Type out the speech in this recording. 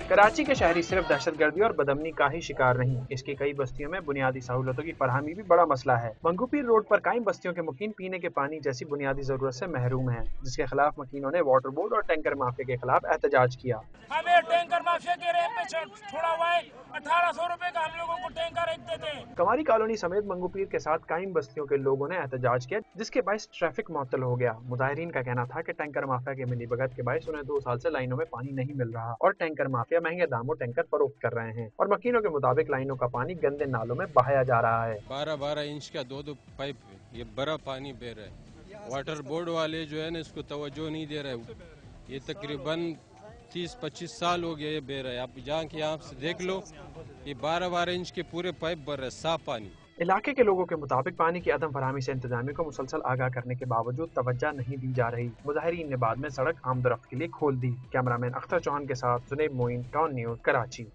کراچی کے شہری صرف دہشت گردی اور بدامنی کا ہی شکار نہیں، اس کی کئی بستیوں میں بنیادی سہولتوں کی فراہمی بھی بڑا مسئلہ ہے۔ منگو پیر روڈ پر قائم بستیوں کے مکین پینے کے پانی جیسی بنیادی ضرورت سے محروم ہیں، جس کے خلاف مکینوں نے واٹر بورڈ اور ٹینکر مافیا کے خلاف احتجاج کیا۔ ہمیں ٹینکر مافیا کے ریٹ پہ چھوڑا ہوا ہے، 1800 روپے کا ہم لوگوں کو ٹینکر ایک دیتے ہیں۔ کنواری کالونی سمیت منگو پیر کے ساتھ قائم بستیوں کے لوگوں نے احتجاج کیا، جس کے باعث ٹریفک معطل ہو گیا۔ مظاہرین کا کہنا تھا کہ ٹینکر مافیا کے ملی بھگت کے باعث انہیں 2 سال سے لائنوں میں پانی نہیں مل رہا اور ٹینکر مافیا مہنگے داموں ٹینکر فروخت کر رہے ہیں اور مکینوں کے مطابق لائنوں کا پانی گندے نالوں میں بہایا جا رہا ہے۔ 12 انچ کا 2 پائپ یہ بڑا پانی بہ رہا ہے۔ واٹر بورڈ والے جو ہے نا اس کو توجہ نہیں دے رہے، یہ تقریباً 30-25 سال ہو گیا یہ بہ رہا ہے۔ آپ جہاں کی آپ سے دیکھ لو، یہ 12 انچ کے پورے پائپ بھر رہے ہیں، صاف پانی۔ علاقے کے لوگوں کے مطابق پانی کی عدم فراہمی سے انتظامیہ کو مسلسل آگاہ کرنے کے باوجود توجہ نہیں دی جا رہی۔ مظاہرین نے بعد میں سڑک عام درخت کے لیے کھول دی۔ کیمرہ مین اختر چوہان کے ساتھ زنیب معین، ٹون نیوز، کراچی۔